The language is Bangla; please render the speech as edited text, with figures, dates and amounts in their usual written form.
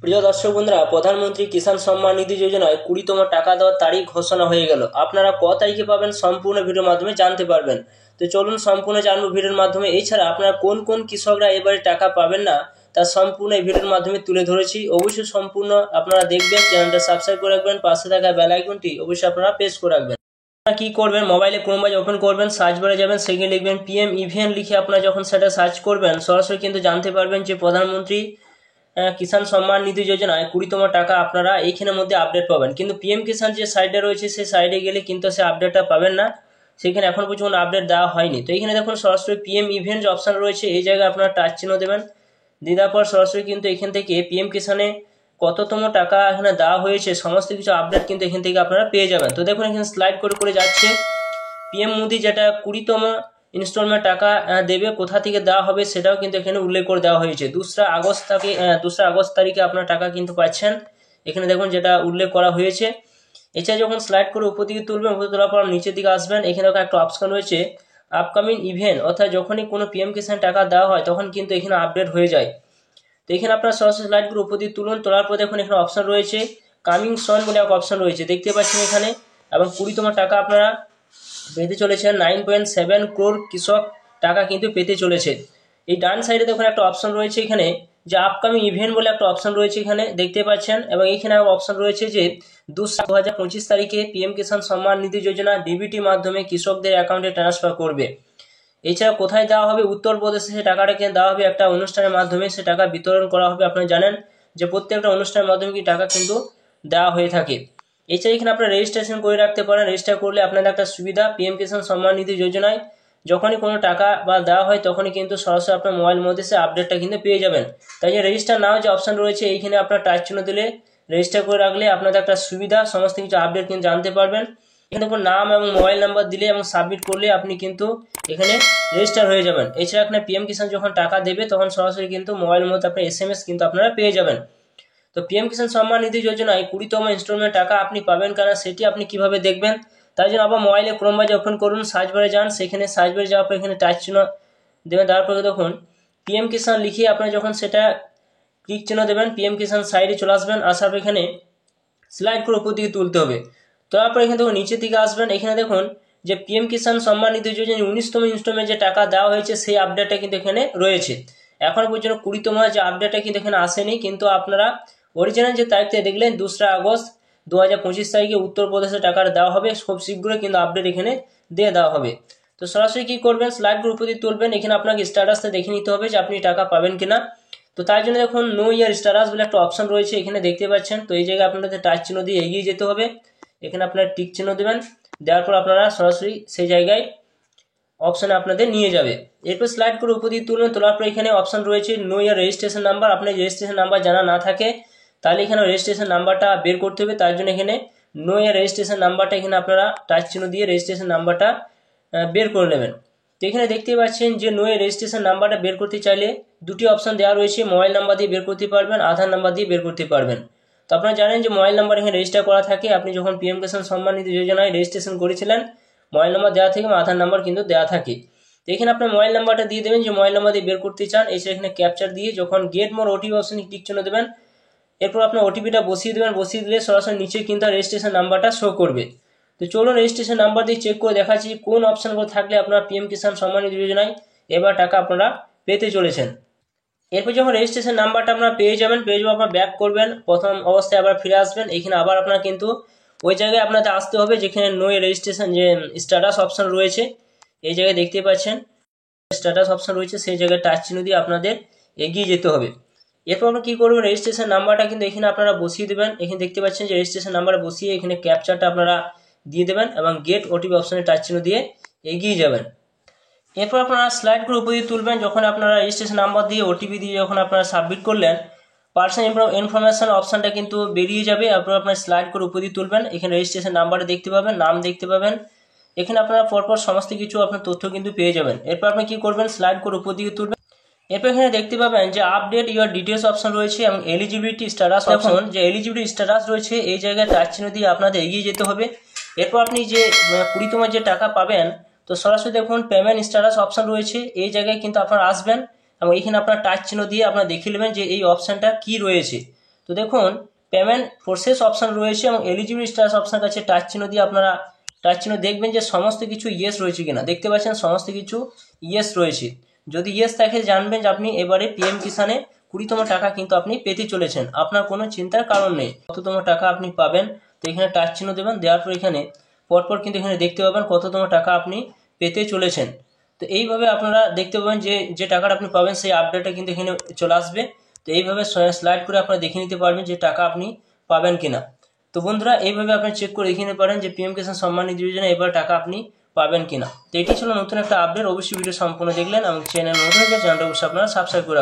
প্রিয় দর্শক বন্ধুরা, প্রধানমন্ত্রী কিষাণ সম্মান নিধি যোজনায় 20তম টাকা দেওয়ার তারিখ ঘোষণা হয়ে গেল। আপনারা ক তারিখে পাবেন সম্পূর্ণ ভিডিওর মাধ্যমে জানতে পারবেন। তো চলুন সম্পূর্ণ জানবো ভিডিওর মাধ্যমে। এছাড়া আপনারা কোন কোন কৃষকরা এবারে টাকা পাবেন না তার সম্পূর্ণ এই ভিডিওর মাধ্যমে তুলে ধরেছি। অবশ্যই সম্পূর্ণ আপনারা দেখবেন, চ্যানেলটা সাবস্ক্রাইব করে রাখবেন, পাশে থাকা বেল আইকনটি অবশ্যই আপনারা প্রেস করে রাখবেন। আপনারা কি করবেন, মোবাইলে ক্রোম ব্রাউজার ওপেন করবেন, সার্চ বারে যাবেন, সেখানে লিখবেন PM ইভেন্ট লিখে আপনারা যখন সেটা সার্চ করবেন সরাসরি কিন্তু জানতে পারবেন যে প্রধানমন্ত্রী কিষাণ সম্মান নিধি যোজনায় 20তম টাকা আপনারা এইখানের মধ্যে আপডেট পাবেন। কিন্তু PM কিষাণ যে সাইডে রয়েছে সেই সাইডে গেলে কিন্তু সে আপডেটটা পাবেন না, সেখানে এখন পর্যন্ত আপডেট দেওয়া হয়নি। তো এইখানে দেখুন সরাসরি PM ইভেন্ট যে অপশান রয়েছে এই জায়গায় আপনারা টাচ চিহ্ন দেবেন, দেওয়ার পর সরাসরি কিন্তু এখান থেকে PM কিষাণে কততম টাকা এখানে দেওয়া হয়েছে সমস্ত কিছু আপডেট কিন্তু এখান থেকে আপনারা পেয়ে যাবেন। তো দেখুন এখানে স্লাইড করে করে যাচ্ছে PM মোদি যেটা 20তম ইনস্টলমেন্ট টাকা দেবে, কোথা থেকে দেওয়া হবে সেটাও কিন্তু এখানে উল্লেখ করে দেওয়া হয়েছে। 2রা আগস্ট থেকে 2রা আগস্ট তারিখে আপনার টাকা কিন্তু পাচ্ছেন, এখানে দেখুন যেটা উল্লেখ করা হয়েছে। এছাড়া যখন স্লাইড করে উপর দিকে তুলবেন, উপর তোলার পর নিচের দিকে আসবেন, এখানে একটা অপশন রয়েছে আপকামিং ইভেন্ট, অর্থাৎ যখনই কোনো PM কিষাণ টাকা দেওয়া হয় তখন কিন্তু এখানে আপডেট হয়ে যায়। তো এখানে আপনার সরাসরি স্লাইড করে উপর দিকে তুলুন, তোলার পর দেখুন এখানে অপশন রয়েছে কামিং সন বলে এক অপশন রয়েছে, দেখতে পাচ্ছেন এখানে। এবং 20তম টাকা আপনারা পেতে চলেছেন। 9.7 crore কৃষক টাকা কিন্তু পেতে চলেছে। এই ডান সাইডে দেখুন একটা অপশন রয়েছে এখানে যে আপকামিং ইভেন্ট বলে একটা অপশন রয়েছে এখানে দেখতে পাচ্ছেন। এবং এখানে অপশন রয়েছে যে 2025 তারিখে PM কিষাণ সম্মান নিধি যোজনা DBT মাধ্যমে কৃষকদের অ্যাকাউন্টে ট্রান্সফার করবে। এছাড়া কোথায় দেওয়া হবে, উত্তরপ্রদেশে সে টাকাটা কিন্তু দেওয়া হবে একটা অনুষ্ঠানের মাধ্যমে, সে টাকা বিতরণ করা হবে। আপনারা জানেন যে প্রত্যেকটা অনুষ্ঠানের মাধ্যমে কি টাকা কিন্তু দেওয়া হয়ে থাকে। এছাড়া এখানে আপনারা রেজিস্ট্রেশন করে রাখতে পারেন, রেজিস্টার করলে আপনাদের একটা সুবিধা, PM কিষাণ সম্মান নিধি যোজনায় যখনই কোনো টাকা বা দেওয়া হয় তখনই কিন্তু সরাসরি আপনার মোবাইলের মধ্যে সে আপডেটটা কিন্তু পেয়ে যাবেন। তাই যে রেজিস্টার নাও যে অপশন রয়েছে এইখানে আপনার টাচ চিহ্ন দিলে রেজিস্টার করে রাখলে আপনাদের একটা সুবিধা, সমস্ত কিছু আপডেট কিন্তু জানতে পারবেন। এখানে উপর নাম এবং মোবাইল নাম্বার দিলে এবং সাবমিট করলে আপনি কিন্তু এখানে রেজিস্টার হয়ে যাবেন। এছাড়া এখানে PM কিষাণ যখন টাকা দেবে তখন সরাসরি কিন্তু মোবাইলের মধ্যে আপনার SMS কিন্তু আপনারা পেয়ে যাবেন। তো PM কিষাণ সম্মান নিধি যোজনায় 20তম ইনস্টলমেন্ট টাকা আপনি পাবেন কিনা সেটি আপনি কিভাবে দেখবেন, তাই জন্য আবার মোবাইলে ক্রোম ব্রাউজার ওপেন করুন, সার্চ বারে যান, সেখানে সার্চ বারে যাওয়ার পর এখানে টাচ চিহ্ন দেবেন, তারপরে দেখুন PM কিষাণ লিখে আপনারা যখন সেটা ক্লিক চিহ্ন দেবেন PM কিষাণ সাইডে চলে আসবেন, আসার পর এখানে স্লাইড করে উপর দিকে তুলতে হবে। তারপর এখানে দেখুন নিচের দিকে আসবেন, এখানে দেখুন যে PM কিষাণ সম্মান নিধি যোজনায় 19তম ইনস্টলমেন্ট যে টাকা দেওয়া হয়েছে সেই আপডেটটা কিন্তু এখানে রয়েছে। এখন পর্যন্ত 20তম যে আপডেটটা কিন্তু এখানে আসেনি, কিন্তু আপনারা অরিজিনাল যে তারিখটা দেখলেন 2রা আগস্ট 2025 তারিখে উত্তরপ্রদেশে টাকাটা দেওয়া হবে, খুব শীঘ্রই কিন্তু আপডেট এখানে দিয়ে দেওয়া হবে। তো সরাসরি কি করবেন, স্লাইড করে উপর দিকে তুলবেন, এখানে আপনাকে স্ট্যাটাসটা দেখে নিতে হবে যে আপনি টাকা পাবেন কিনা। তো তার জন্য দেখুন নো ইয়ার স্ট্যাটাস বলে একটা অপশন রয়েছে এখানে দেখতে পাচ্ছেন। তো এই জায়গায় আপনাদের টাচ চিহ্ন দিয়ে এগিয়ে যেতে হবে, এখানে আপনারা টিক চিহ্ন দেবেন, দেওয়ার পর আপনারা সরাসরি সেই জায়গায় অপশানে আপনাদের নিয়ে যাবে। এরপর স্লাইড করে উপর দিকে তুলবেন, তোলার পর এখানে অপশন রয়েছে নো ইয়ার রেজিস্ট্রেশন নাম্বার। আপনার রেজিস্ট্রেশন নাম্বার জানা না থাকে তাহলে এখানে রেজিস্ট্রেশন নাম্বারটা বের করতে হবে, তার জন্য এখানে নো ইয়ার রেজিস্ট্রেশন নাম্বারটা এখানে আপনারা টাচ চিহ্ন দিয়ে রেজিস্ট্রেশন নাম্বারটা বের করে নেবেন। তো এখানে দেখতে পাচ্ছেন যে নো ইয়ার রেজিস্ট্রেশন নাম্বারটা বের করতে চাইলে দুটি অপশন দেওয়া রয়েছে, মোবাইল নাম্বার দিয়ে বের করতে পারবেন, আধার নাম্বার দিয়ে বের করতে পারবেন। তো আপনারা জানেন যে মোবাইল নাম্বার এখানে রেজিস্টার করা থাকে, আপনি যখন PM কিষাণ সম্মান নিধি যোজনায় রেজিস্ট্রেশন করেছিলেন মোবাইল নাম্বার দেওয়া থেকে আধার নাম্বার কিন্তু দেওয়া থাকে। তো এখানে আপনার মোবাইল নাম্বারটা দিয়ে দেবেন যে মোবাইল নাম্বার দিয়ে বের করতে চান, এসে এখানে ক্যাপচার দিয়ে যখন গেট মোর OTP অপশনে ক্লিক চিহ্ন দেবেন, এরপর আপনার OTPটা বসিয়ে দেবেন, বসিয়ে দিলে সরাসরি নিচে কিন্তু রেজিস্ট্রেশন নাম্বারটা শো করবে। তো চলুন রেজিস্ট্রেশন নাম্বার দিয়ে চেক করে দেখাচ্ছি কোন অপশনগুলো থাকলে আপনার PM কিষাণ সম্মান নিধি যোজনায় এবার টাকা আপনারা পেতে চলেছেন। এরপর যখন রেজিস্ট্রেশন নাম্বারটা আপনারা পেয়ে যাবেন, পেয়ে যাওয়ার পর ব্যাক করবেন, প্রথম অবস্থায় আবার ফিরে আসবেন, এখানে আবার আপনারা কিন্তু ওই জায়গায় আপনাদের আসতে হবে যেখানে নো রেজিস্ট্রেশন যে স্ট্যাটাস অপশন রয়েছে এই জায়গায় দেখতে পাচ্ছেন স্ট্যাটাস অপশন রয়েছে, সেই জায়গায় টাচ চিহ্ন দিয়ে আপনাদের এগিয়ে যেতে হবে। এরপর আপনারা কী করবেন, রেজিস্ট্রেশন নাম্বারটা কিন্তু এখানে আপনারা বসিয়ে দেবেন, এখানে দেখতে পাচ্ছেন যে রেজিস্ট্রেশন নাম্বার বসিয়ে এখানে ক্যাপচারটা আপনারা দিয়ে দেবেন এবং গেট OTP অপশনে টাচ চিহ্ন দিয়ে এগিয়ে যাবেন। এরপর আপনারা স্লাইড করে উপর দিয়ে তুলবেন, যখন আপনারা রেজিস্ট্রেশন নাম্বার দিয়ে OTP দিয়ে যখন আপনারা সাবমিট করলেন পার্সোনাল ইনফরমেশন অপশনটা কিন্তু বেরিয়ে যাবে। আপনারা আপনার স্লাইড করে উপর দিয়ে তুলবেন, এখানে রেজিস্ট্রেশন নাম্বারটা দেখতে পাবেন, নাম দেখতে পাবেন, এখানে আপনারা পরপর সমস্ত কিছু আপনার তথ্য কিন্তু পেয়ে যাবেন। এরপর আপনি কি করবেন, স্লাইড করে উপর দিকে তুলবেন, এরপর এখানে দেখতে পাবেন যে আপডেট ইউর ডিটেলস অপশন রয়েছে এবং এলিজিবিলিটি স্ট্যাটাস অপশন, যে এলিজিবিলিটি স্ট্যাটাস রয়েছে এই জায়গায় টাচ চিহ্ন দিয়ে আপনাদের এগিয়ে যেতে হবে। এরপর আপনি যে 20তম যে টাকা পাবেন, তো সরাসরি দেখুন পেমেন্ট স্ট্যাটাস অপশন রয়েছে এই জায়গায় কিন্তু আপনারা আসবেন এবং এখানে আপনার টাচ চিহ্ন দিয়ে আপনারা দেখে নেবেন যে এই অপশানটা কি রয়েছে। তো দেখুন পেমেন্ট প্রসেস অপশান রয়েছে এবং এলিজিবল স্ট্যাটাস অপশানের কাছে টাচ চিহ্ন দিয়ে আপনারা টাচ চিহ্ন দেখবেন যে সমস্ত কিছু ইয়েস রয়েছে কিনা। দেখতে পাচ্ছেন সমস্ত কিছু ইয়েস রয়েছে। যদি ইয়েস থাকে জানবেন যে আপনি এবারে পিএম কিষানে 20তম টাকা কিন্তু আপনি পেতে চলেছেন। আপনার কোনো চিন্তার কারণ নেই। কততম টাকা আপনি পাবেন, তো এখানে টাচ চিহ্ন দেবেন, দেওয়ার পর এখানে পরপর কিন্তু এখানে দেখতে পাবেন কততম টাকা আপনি পেতে চলেছেন। তো এইভাবে আপনারা দেখতে পাবেন যে টাকাটা আপনি পাবেন সেই আপডেটটা কিন্তু এখানে চলে আসবে। তো এইভাবে স্লাইড করে আপনারা দেখে নিতে পারবেন যে টাকা আপনি পাবেন কিনা। তো বন্ধুরা এইভাবে আপনি চেক করে দেখে নিতে পারেন যে পিএম কিষাণ সম্মান নিধি যোজনা এবার টাকা আপনি পাবেন কিনা। তো এটি ছিল নতুন একটা আপডেট। অবশ্যই ভিডিও সম্পূর্ণ দেখলেন এবং চ্যানেল নতুন হলে চ্যানেলটা অবশ্যই আপনারা সাবস্ক্রাইব করে রাখুন।